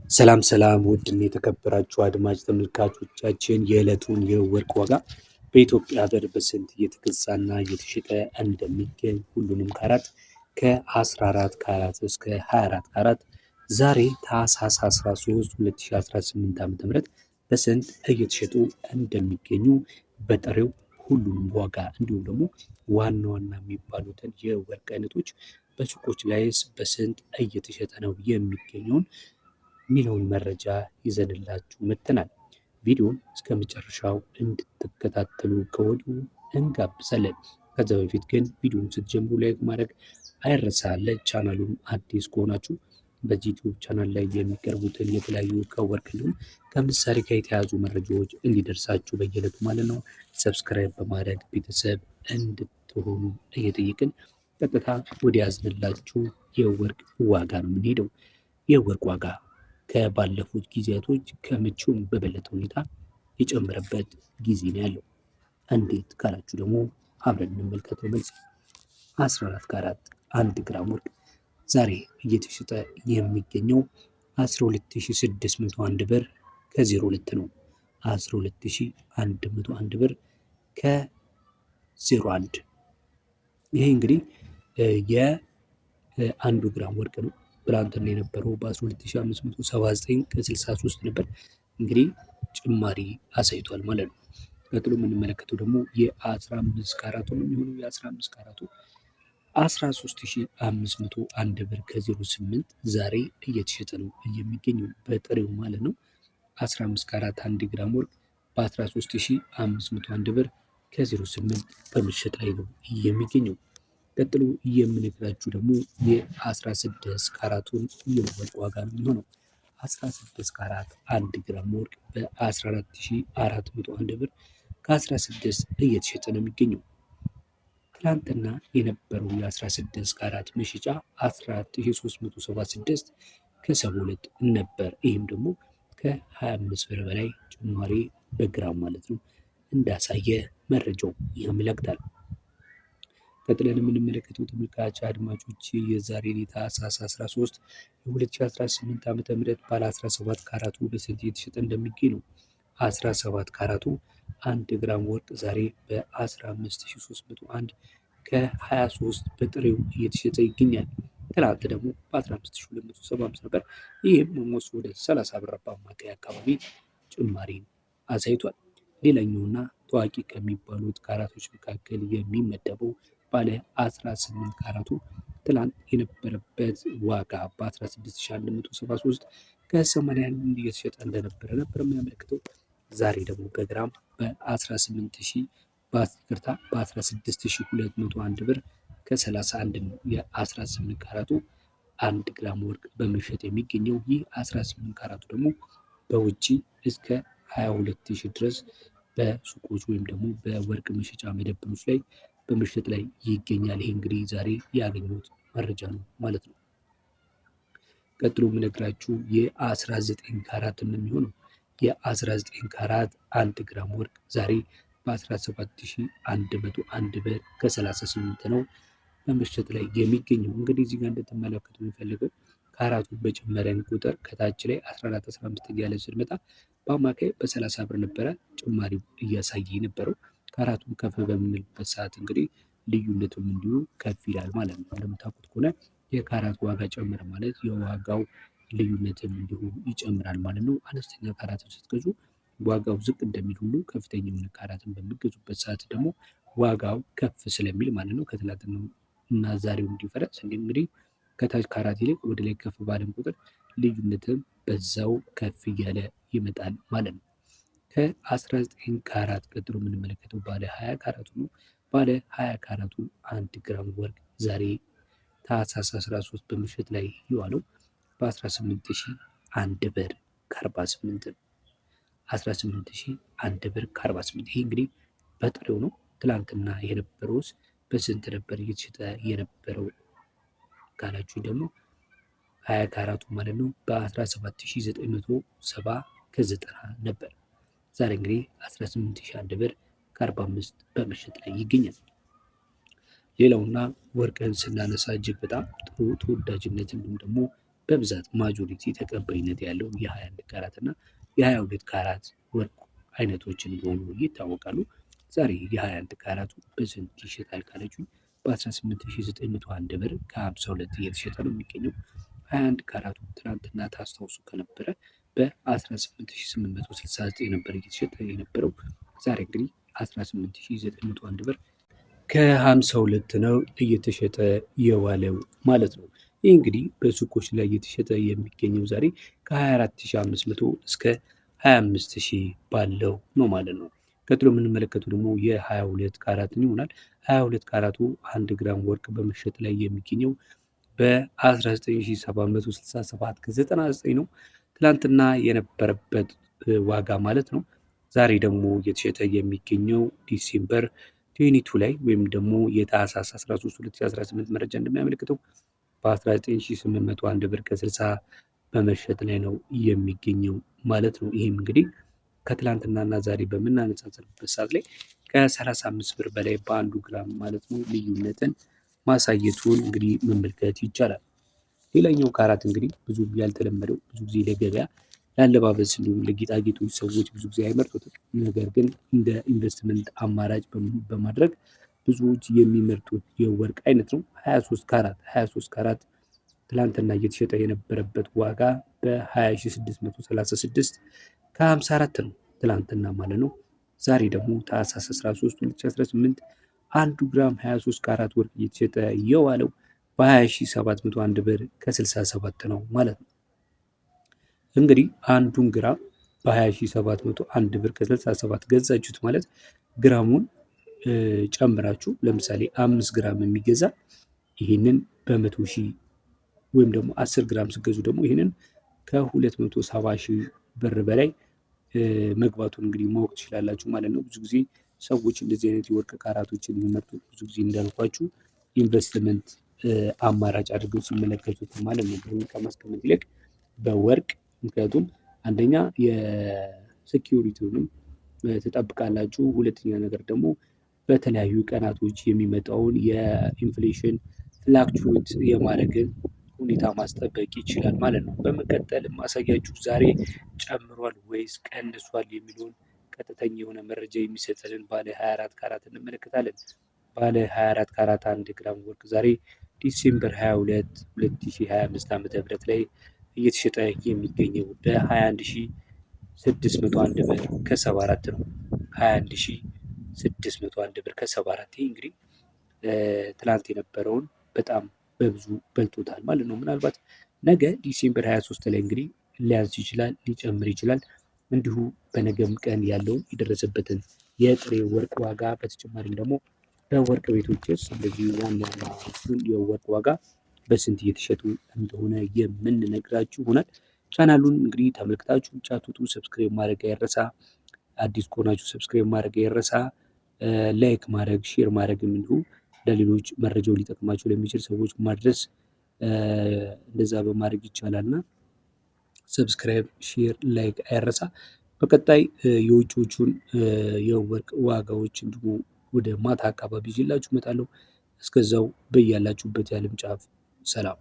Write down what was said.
ሰላም ሰላም ውድና የተከበራችሁ አድማጭ ተመልካቾቻችን የዕለቱን የወርቅ ዋጋ በኢትዮጵያ ብር በስንት እየተገዛና እየተሸጠ እንደሚገኝ ሁሉንም ካራት ከ14 ካራት እስከ 24 ካራት ዛሬ ታህሳስ 13 2018 ዓ.ም በስንት እየተሸጡ እንደሚገኙ በጥሬው ሁሉንም ዋጋ እንዲሁም ደግሞ ዋና ዋና የሚባሉትን የወርቅ አይነቶች በሱቆች ላይስ በስንት እየተሸጠ ነው የሚገኘውን ሚለውን መረጃ ይዘንላችሁ መጥተናል። ቪዲዮን እስከ መጨረሻው እንድትከታተሉ ከወዲሁ እንጋብዛለን። ከዛ በፊት ግን ቪዲዮን ስትጀምሩ ላይክ ማድረግ አይረሳ። ለቻናሉም አዲስ ከሆናችሁ በዚህ ዩቲዩብ ቻናል ላይ የሚቀርቡትን የተለያዩ ከወርቅ እንዲሁም ከምሳሌ ጋር የተያዙ መረጃዎች እንዲደርሳችሁ በየዕለቱ ማለት ነው ሰብስክራይብ በማድረግ ቤተሰብ እንድትሆኑ እየጠየቅን ቀጥታ ወደ ያዝንላችሁ የወርቅ ዋጋ ነው የምንሄደው። የወርቅ ዋጋ ከባለፉት ጊዜያቶች ከመቼውም በበለጠ ሁኔታ የጨመረበት ጊዜ ነው ያለው። እንዴት ካላችሁ ደግሞ አብረን እንመልከተው። መልስ 14 ካራት 1 ግራም ወርቅ ዛሬ እየተሸጠ የሚገኘው 12601 ብር ከ02 ነው። 12101 ብር ከ01። ይሄ እንግዲህ የአንዱ ግራም ወርቅ ነው። ትላንትና የነበረው በ12579 ከ63 ነበር። እንግዲህ ጭማሪ አሳይቷል ማለት ነው። ቀጥሎ የምንመለከተው ደግሞ የ15 ካራቱ ነው የሚሆነው። የ15 ካራቱ 13501 ብር ከ08 ዛሬ እየተሸጠ ነው የሚገኘው በጥሬው ማለት ነው። 15 ካራት 1 ግራም ወርቅ በ13501 ብር ከ08 በመሸጥ ላይ ነው የሚገኘው። ቀጥሎ የምነግራችሁ ደግሞ የ16 ካራቱን የወርቅ ዋጋ ነው የሚሆነው። 16 ካራት 1 ግራም ወርቅ በ14401 ብር ከ16 እየተሸጠ ነው የሚገኘው። ትላንትና የነበረው የ16 ካራት መሸጫ 14376 ከ72 ነበር። ይህም ደግሞ ከ25 ብር በላይ ጭማሪ በግራም ማለት ነው እንዳሳየ መረጃው ያመለክታል። ቀጥለን የምንመለከተው ተመልካች አድማጮች የዛሬ ታህሳስ 13 የ2018 ዓ.ም ባለ 17 ካራቱ በስንት እየተሸጠ እንደሚገኝ ነው። 17 ካራቱ 1 ግራም ወርቅ ዛሬ በ15301 ከ23 በጥሬው እየተሸጠ ይገኛል። ትናንት ደግሞ በ15275 ነበር። ይህም ሞስ ወደ 30 ብር በአማካይ አካባቢ ጭማሪ አሳይቷል። ሌላኛውና ታዋቂ ከሚባሉት ካራቶች መካከል የሚመደበው ባለ 18 ካራቱ ትላንት የነበረበት ዋጋ በ16173 ከ81 እየተሸጠ እንደነበረ ነበር የሚያመለክተው። ዛሬ ደግሞ በግራም በ16201 ብር ከ31 ነው የ18 ካራቱ 1 ግራም ወርቅ በመሸጥ የሚገኘው። ይህ 18 ካራቱ ደግሞ በውጭ እስከ 22000 ድረስ በሱቆች ወይም ደግሞ በወርቅ መሸጫ መደብሮች ላይ በመሸጥ ላይ ይገኛል። ይሄ እንግዲህ ዛሬ ያገኙት መረጃ ነው ማለት ነው። ቀጥሎ የምነግራችሁ የ19 ካራት የሚሆነው የ19 ካራት 1 ግራም ወርቅ ዛሬ በ17101 ብር ከ38 ነው በመሸጥ ላይ የሚገኘው። እንግዲህ እዚህ ጋር እንድትመለከቱ የሚፈልገው ካራቱ በጨመረን ቁጥር ከታች ላይ 14 15 እያለ ስንመጣ በአማካይ በ30 ብር ነበረ ጭማሪው እያሳየ የነበረው። ካራቱን ከፍ በምንልበት ሰዓት እንግዲህ ልዩነቱም እንዲሁ ከፍ ይላል ማለት ነው። እንደምታውቁት ከሆነ የካራት ዋጋ ጨመረ ማለት የዋጋው ልዩነትም እንዲሁ ይጨምራል ማለት ነው። አነስተኛ ካራትን ስትገዙ ዋጋው ዝቅ እንደሚል ሁሉ ከፍተኛ የሆነ ካራትን በሚገዙበት ሰዓት ደግሞ ዋጋው ከፍ ስለሚል ማለት ነው። ከትላንትናው እና ዛሬው እንዲፈረስ እንግዲህ ከታች ካራት ይልቅ ወደ ላይ ከፍ ባለም ቁጥር ልዩነትም በዛው ከፍ እያለ ይመጣል ማለት ነው። ከ19 ካራት ቀጥሎ የምንመለከተው ባለ 20 ካራቱ ነው። ባለ 20 ካራቱ 1 ግራም ወርቅ ዛሬ ታህሳስ 13 በምሽት ላይ የዋለው በ18001 ብር ከ48 ነው። 18001 ብር ከ48። ይሄ እንግዲህ በጥሬው ነው። ትላንትና የነበረውስ በስንት ነበር እየተሸጠ የነበረው ካላችሁ ደግሞ 20 ካራቱ ማለት ነው በ17970 ከ90 ነበር። ዛሬ እንግዲህ 18001 ብር ከ45 በመሸጥ ላይ ይገኛል። ሌላውና ወርቅን ስናነሳ እጅግ በጣም ጥሩ ተወዳጅነት እንዲሁም ደግሞ በብዛት ማጆሪቲ ተቀባይነት ያለው የ21 ካራት እና የ22 ካራት ወርቅ አይነቶች እንደሆኑ ይታወቃሉ። ዛሬ የ21 ካራቱ በስንት ይሸጣል ካላችሁ በ18901 ብር ከ52 እየተሸጠ ነው የሚገኘው። 21 ካራቱ ትናንትና ታስታውሱ ከነበረ በ18869 ነበር እየተሸጠ የነበረው። ዛሬ እንግዲህ 18901 ብር ከ52 ነው እየተሸጠ የዋለው ማለት ነው። ይህ እንግዲህ በሱቆች ላይ እየተሸጠ የሚገኘው ዛሬ ከ24500 እስከ 25000 ባለው ነው ማለት ነው። ቀጥሎ የምንመለከተው ደግሞ የ22 ካራትን ይሆናል። 22 ካራቱ 1 ግራም ወርቅ በመሸጥ ላይ የሚገኘው በ19767 ከ99 ነው ትላንትና የነበረበት ዋጋ ማለት ነው። ዛሬ ደግሞ እየተሸጠ የሚገኘው ዲሴምበር 22 ላይ ወይም ደግሞ የታህሳስ 13 2018 መረጃ እንደሚያመለክተው በ19801 ብር ከ60 በመሸጥ ላይ ነው የሚገኘው ማለት ነው። ይህም እንግዲህ ከትላንትናና ዛሬ በምናነጻጽርበት ሰዓት ላይ ከ35 ብር በላይ በአንዱ ግራም ማለት ነው ልዩነትን ማሳየቱን እንግዲህ መመልከት ይቻላል። ሌላኛው ካራት እንግዲህ ብዙ ያልተለመደው ብዙ ጊዜ ለገበያ ለአለባበስ እንዲሁም ለጌጣጌጦች ሰዎች ብዙ ጊዜ አይመርጡትም። ነገር ግን እንደ ኢንቨስትመንት አማራጭ በማድረግ ብዙዎች የሚመርጡት የወርቅ አይነት ነው። 23 ካራት ትላንትና እየተሸጠ የነበረበት ዋጋ በ20636 ከ54 ነው ትላንትና ማለት ነው። ዛሬ ደግሞ ታህሳስ 13 2018 1 ግራም 23 ካራት ወርቅ እየተሸጠ የዋለው በ20701 ብር ከ67 ነው ማለት ነው። እንግዲህ አንዱን ግራም በ20701 ብር ከ67 ገዛችሁት ማለት ግራሙን ጨምራችሁ ለምሳሌ 5 ግራም የሚገዛ ይህንን በ100 ሺህ ወይም ደግሞ 10 ግራም ስገዙ ደግሞ ይህንን ከ270 ሺህ ብር በላይ መግባቱን እንግዲህ ማወቅ ትችላላችሁ ማለት ነው። ብዙ ጊዜ ሰዎች እንደዚህ አይነት የወርቅ ካራቶችን የሚመርጡት ብዙ ጊዜ እንዳልኳችሁ ኢንቨስትመንት አማራጭ አድርገው ሲመለከቱት ማለት ነው። ብሩን ከማስቀመጥ ይልቅ በወርቅ ምክንያቱም አንደኛ የሴኪዩሪቲውንም ትጠብቃላችሁ፣ ሁለተኛ ነገር ደግሞ በተለያዩ ቀናቶች የሚመጣውን የኢንፍሌሽን ፍላክቹዌት የማድረግን ሁኔታ ማስጠበቅ ይችላል ማለት ነው። በመቀጠል ማሳያችሁ ዛሬ ጨምሯል ወይስ ቀንሷል የሚለውን ቀጥተኛ የሆነ መረጃ የሚሰጠንን ባለ 24 ካራት እንመለከታለን። ባለ 24 ካራት 1 ግራም ወርቅ ዛሬ ዲሴምበር 22 2025 ዓ.ም ላይ እየተሸጠ የሚገኘው በ21601 ብር ከ74 ነው። 21601 ብር ከ74። ይህ እንግዲህ ትላንት የነበረውን በጣም በብዙ በልጦታል ማለት ነው። ምናልባት ነገ ዲሴምበር 23 ላይ እንግዲህ ሊያንስ ይችላል፣ ሊጨምር ይችላል። እንዲሁ በነገም ቀን ያለውን የደረሰበትን የጥሬ ወርቅ ዋጋ በተጨማሪም ደግሞ በወርቅ ቤቶች ውስጥ እንደዚህ ዋና የወርቅ ዋጋ በስንት እየተሸጡ እንደሆነ የምንነግራችሁ ይሆናል። ቻናሉን እንግዲህ ተመልክታችሁ ብቻ አትውጡ። ሰብስክራይብ ማድረግ አይረሳ። አዲስ ከሆናችሁ ሰብስክራይብ ማድረግ አይረሳ። ላይክ ማድረግ ሼር ማድረግም እንዲሁ ለሌሎች መረጃው ሊጠቅማቸው ለሚችል ሰዎች ማድረስ እንደዛ በማድረግ ይቻላልና ሰብስክራይብ ሼር ላይክ አይረሳ። በቀጣይ የውጭዎቹን የወርቅ ዋጋዎች እንዲሁ ወደ ማታ አካባቢ ይዤላችሁ እመጣለሁ። እስከዛው በያላችሁበት የዓለም ጫፍ ሰላም